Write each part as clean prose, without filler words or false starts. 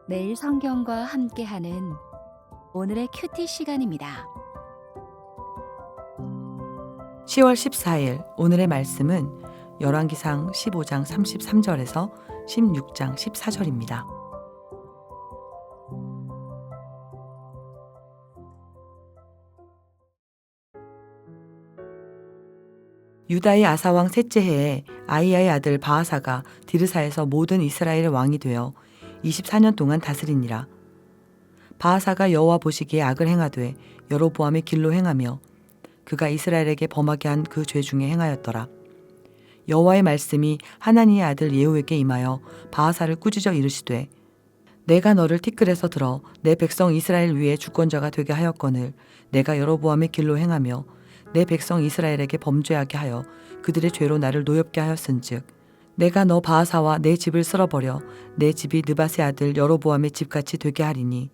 매일 성경과 함께하는 오늘의 큐티 시간입니다. 10월 14일 오늘의 말씀은 열왕기상 15장 33절에서 16장 14절입니다. 유다의 아사왕 셋째 해에 아히야의 아들 바아사가 디르사에서 모든 이스라엘의 왕이 되어 24년 동안 다스리니라. 바아사가 여호와 보시기에 악을 행하되 여로보암의 길로 행하며 그가 이스라엘에게 범하게 한 그 죄 중에 행하였더라. 여호와의 말씀이 하나니의 아들 예후에게 임하여 바아사를 꾸짖어 이르시되 내가 너를 티끌에서 들어 내 백성 이스라엘 위에 주권자가 되게 하였거늘 내가 여로보암의 길로 행하며 내 백성 이스라엘에게 범죄하게 하여 그들의 죄로 나를 노엽게 하였은즉 내가 너 바아사와 내 집을 쓸어버려 내 집이 느밧의 아들 여로보암의 집같이 되게 하리니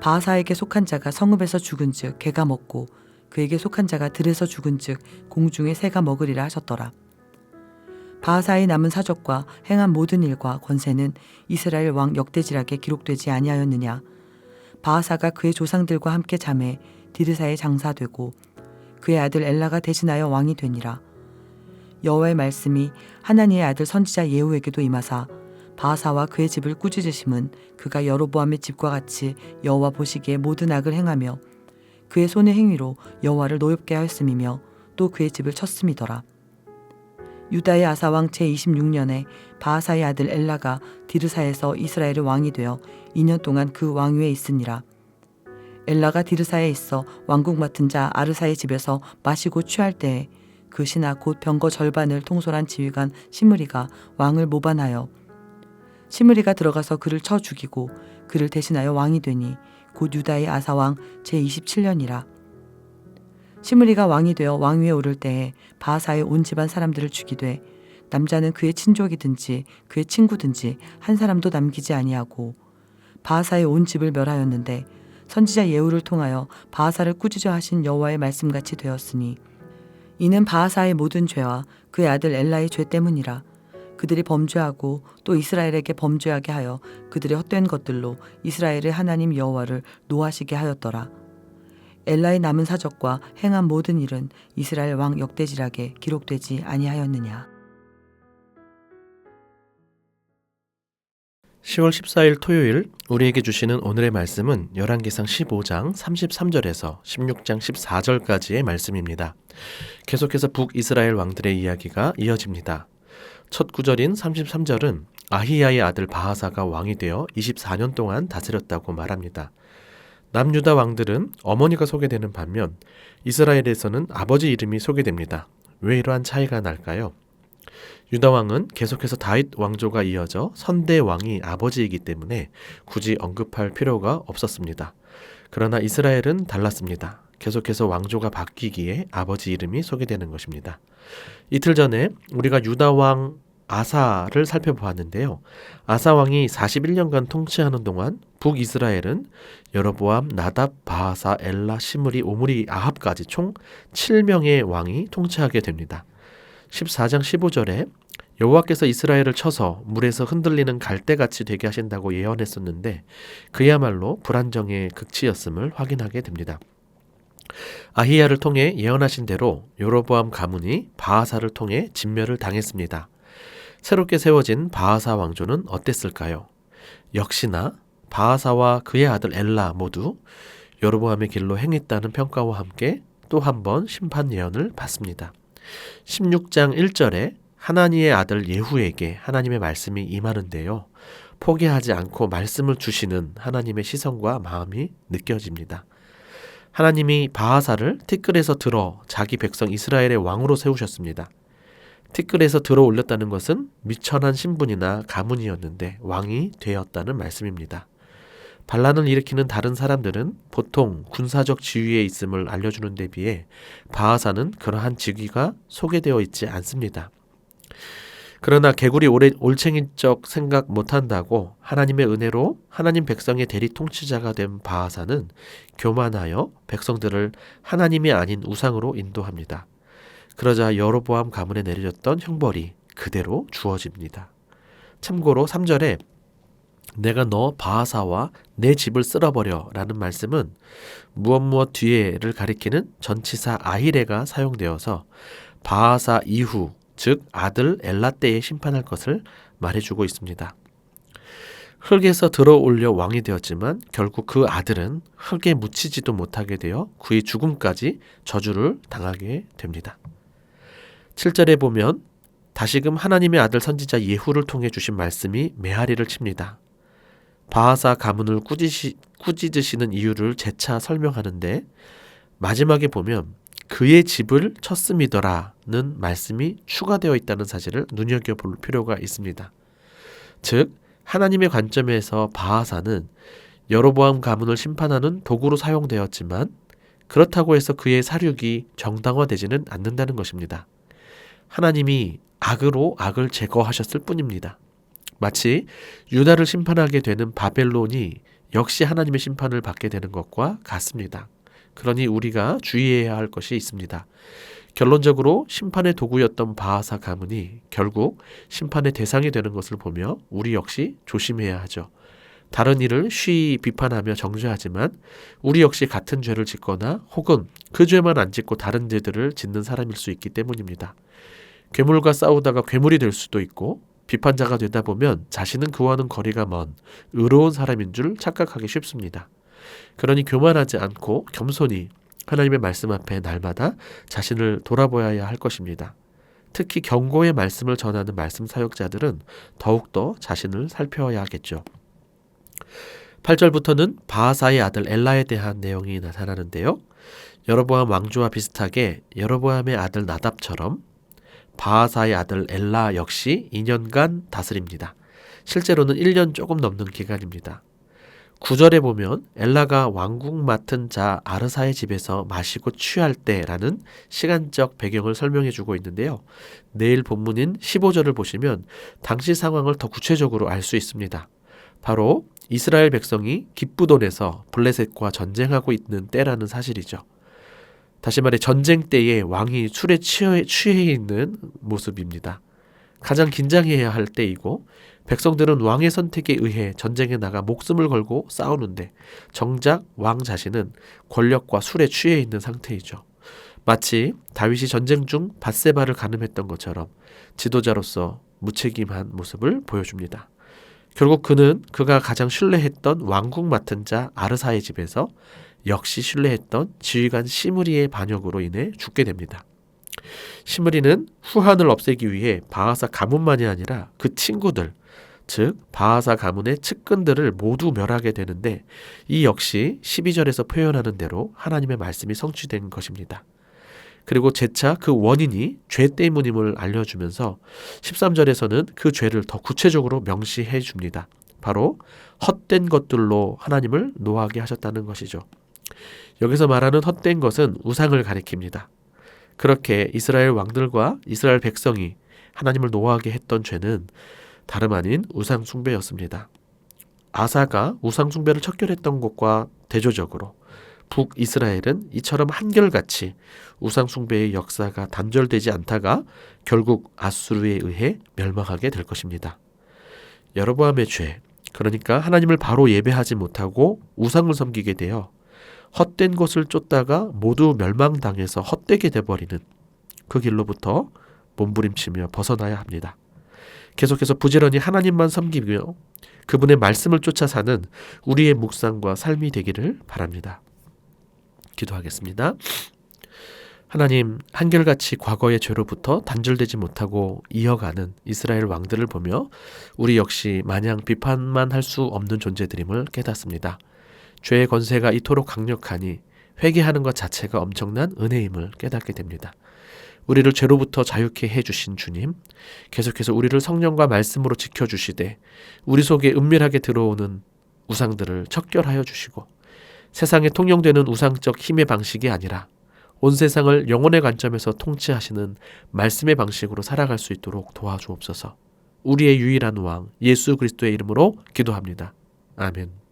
바아사에게 속한 자가 성읍에서 죽은즉 개가 먹고 그에게 속한 자가 들에서 죽은즉 공중의 새가 먹으리라 하셨더라. 바아사의 남은 사적과 행한 모든 일과 권세는 이스라엘 왕 역대지락에 기록되지 아니하였느냐. 바아사가 그의 조상들과 함께 잠에 디르사에 장사되고 그의 아들 엘라가 대신하여 왕이 되니라. 여호와의 말씀이 하나니의 아들 선지자 예후에게도 임하사 바아사와 그의 집을 꾸짖으심은 그가 여로보암의 집과 같이 여호와 보시기에 모든 악을 행하며 그의 손의 행위로 여호와를 노엽게 하였음이며 또 그의 집을 쳤음이더라. 유다의 아사왕 제26년에 바아사의 아들 엘라가 디르사에서 이스라엘의 왕이 되어 2년 동안 그 왕위에 있으니라. 엘라가 디르사에 있어 왕국 맡은 자 아르사의 집에서 마시고 취할 때에 그 신하 곧 병거 절반을 통솔한 지휘관 시므리가 왕을 모반하여 시므리가 들어가서 그를 쳐 죽이고 그를 대신하여 왕이 되니 곧 유다의 아사왕 제27년이라. 시므리가 왕이 되어 왕위에 오를 때에 바아사의 온 집안 사람들을 죽이되 남자는 그의 친족이든지 그의 친구든지 한 사람도 남기지 아니하고 바아사의 온 집을 멸하였는데 선지자 예후를 통하여 바아사를 꾸짖어 하신 여호와의 말씀같이 되었으니 이는 바아사의 모든 죄와 그의 아들 엘라의 죄 때문이라. 그들이 범죄하고 또 이스라엘에게 범죄하게 하여 그들의 헛된 것들로 이스라엘의 하나님 여호와를 노하시게 하였더라. 엘라의 남은 사적과 행한 모든 일은 이스라엘 왕 역대지락에 기록되지 아니하였느냐. 10월 14일 토요일 우리에게 주시는 오늘의 말씀은 열왕기상 15장 33절에서 16장 14절까지의 말씀입니다. 계속해서 북이스라엘 왕들의 이야기가 이어집니다. 첫 구절인 33절은 아히야의 아들 바아사가 왕이 되어 24년 동안 다스렸다고 말합니다. 남유다 왕들은 어머니가 소개되는 반면 이스라엘에서는 아버지 이름이 소개됩니다. 왜 이러한 차이가 날까요? 유다 왕은 계속해서 다윗 왕조가 이어져 선대 왕이 아버지이기 때문에 굳이 언급할 필요가 없었습니다. 그러나 이스라엘은 달랐습니다. 계속해서 왕조가 바뀌기에 아버지 이름이 소개되는 것입니다. 이틀 전에 우리가 유다 왕 아사를 살펴보았는데요. 아사 왕이 41년간 통치하는 동안 북이스라엘은 여로보암, 나답, 바아사, 엘라, 시므리, 오므리, 아합까지 총 7명의 왕이 통치하게 됩니다. 14장 15절에 여호와께서 이스라엘을 쳐서 물에서 흔들리는 갈대같이 되게 하신다고 예언했었는데 그야말로 불안정의 극치였음을 확인하게 됩니다. 아히야를 통해 예언하신 대로 여로보암 가문이 바아사를 통해 진멸을 당했습니다. 새롭게 세워진 바아사 왕조는 어땠을까요? 역시나 바아사와 그의 아들 엘라 모두 여로보암의 길로 행했다는 평가와 함께 또 한 번 심판 예언을 받습니다. 16장 1절에 하나니의 아들 예후에게 하나님의 말씀이 임하는데요. 포기하지 않고 말씀을 주시는 하나님의 시선과 마음이 느껴집니다. 하나님이 바아사를 티끌에서 들어 자기 백성 이스라엘의 왕으로 세우셨습니다. 티끌에서 들어 올렸다는 것은 미천한 신분이나 가문이었는데 왕이 되었다는 말씀입니다. 반란을 일으키는 다른 사람들은 보통 군사적 지위에 있음을 알려주는 데 비해 바아사는 그러한 직위가 소개되어 있지 않습니다. 그러나 개구리 올챙이적 생각 못한다고 하나님의 은혜로 하나님 백성의 대리 통치자가 된 바아사는 교만하여 백성들을 하나님이 아닌 우상으로 인도합니다. 그러자 여로보암 가문에 내려졌던 형벌이 그대로 주어집니다. 참고로 3절에 내가 너 바하사와 내 집을 쓸어버려 라는 말씀은 무엇 뒤에를 가리키는 전치사 아히레가 사용되어서 바하사 이후, 즉 아들 엘라 때에 심판할 것을 말해주고 있습니다. 흙에서 들어 올려 왕이 되었지만 결국 그 아들은 흙에 묻히지도 못하게 되어 그의 죽음까지 저주를 당하게 됩니다. 7절에 보면 다시금 하나님의 아들 선지자 예후를 통해 주신 말씀이 메아리를 칩니다. 바하사 가문을 꾸짖으시는 이유를 재차 설명하는데 마지막에 보면 그의 집을 쳤음이더라는 말씀이 추가되어 있다는 사실을 눈여겨볼 필요가 있습니다. 즉 하나님의 관점에서 바하사는 여로보암 가문을 심판하는 도구로 사용되었지만 그렇다고 해서 그의 사륙이 정당화되지는 않는다는 것입니다. 하나님이 악으로 악을 제거하셨을 뿐입니다. 마치 유다를 심판하게 되는 바벨론이 역시 하나님의 심판을 받게 되는 것과 같습니다. 그러니 우리가 주의해야 할 것이 있습니다. 결론적으로 심판의 도구였던 바하사 가문이 결국 심판의 대상이 되는 것을 보며 우리 역시 조심해야 하죠. 다른 이를 쉬이 비판하며 정죄하지만 우리 역시 같은 죄를 짓거나 혹은 그 죄만 안 짓고 다른 죄들을 짓는 사람일 수 있기 때문입니다. 괴물과 싸우다가 괴물이 될 수도 있고 비판자가 되다 보면 자신은 그와는 거리가 먼 의로운 사람인 줄 착각하기 쉽습니다. 그러니 교만하지 않고 겸손히 하나님의 말씀 앞에 날마다 자신을 돌아보아야 할 것입니다. 특히 경고의 말씀을 전하는 말씀 사역자들은 더욱더 자신을 살펴야겠죠. 8절부터는 바하사의 아들 엘라에 대한 내용이 나타나는데요. 여로보암 왕조와 비슷하게 여로보암의 아들 나답처럼 바하사의 아들 엘라 역시 2년간 다스립니다. 실제로는 1년 조금 넘는 기간입니다. 9절에 보면 엘라가 왕국 맡은 자 아르사의 집에서 마시고 취할 때라는 시간적 배경을 설명해 주고 있는데요. 내일 본문인 15절을 보시면 당시 상황을 더 구체적으로 알 수 있습니다. 바로 이스라엘 백성이 기브돈에서 블레셋과 전쟁하고 있는 때라는 사실이죠. 다시 말해 전쟁 때에 왕이 술에 취해 있는 모습입니다. 가장 긴장해야 할 때이고 백성들은 왕의 선택에 의해 전쟁에 나가 목숨을 걸고 싸우는데 정작 왕 자신은 권력과 술에 취해 있는 상태이죠. 마치 다윗이 전쟁 중 밧세바를 간음했던 것처럼 지도자로서 무책임한 모습을 보여줍니다. 결국 그는 그가 가장 신뢰했던 왕국 맡은 자 아르사의 집에서 역시 신뢰했던 지휘관 시므리의 반역으로 인해 죽게 됩니다. 시므리는 후한을 없애기 위해 바하사 가문만이 아니라 그 친구들, 즉 바하사 가문의 측근들을 모두 멸하게 되는데 이 역시 12절에서 표현하는 대로 하나님의 말씀이 성취된 것입니다. 그리고 재차 그 원인이 죄 때문임을 알려주면서 13절에서는 그 죄를 더 구체적으로 명시해 줍니다. 바로 헛된 것들로 하나님을 노하게 하셨다는 것이죠. 여기서 말하는 헛된 것은 우상을 가리킵니다. 그렇게 이스라엘 왕들과 이스라엘 백성이 하나님을 노하게 했던 죄는 다름 아닌 우상 숭배였습니다. 아사가 우상 숭배를 척결했던 것과 대조적으로 북이스라엘은 이처럼 한결같이 우상 숭배의 역사가 단절되지 않다가 결국 아수르에 의해 멸망하게 될 것입니다. 여로보암의 죄, 그러니까 하나님을 바로 예배하지 못하고 우상을 섬기게 되어 헛된 것을 쫓다가 모두 멸망당해서 헛되게 돼버리는 그 길로부터 몸부림치며 벗어나야 합니다. 계속해서 부지런히 하나님만 섬기며 그분의 말씀을 쫓아 사는 우리의 묵상과 삶이 되기를 바랍니다. 기도하겠습니다. 하나님, 한결같이 과거의 죄로부터 단절되지 못하고 이어가는 이스라엘 왕들을 보며 우리 역시 마냥 비판만 할 수 없는 존재들임을 깨닫습니다. 죄의 권세가 이토록 강력하니 회개하는 것 자체가 엄청난 은혜임을 깨닫게 됩니다. 우리를 죄로부터 자유케 해주신 주님, 계속해서 우리를 성령과 말씀으로 지켜주시되 우리 속에 은밀하게 들어오는 우상들을 척결하여 주시고 세상에 통용되는 우상적 힘의 방식이 아니라 온 세상을 영혼의 관점에서 통치하시는 말씀의 방식으로 살아갈 수 있도록 도와주옵소서. 우리의 유일한 왕 예수 그리스도의 이름으로 기도합니다. 아멘.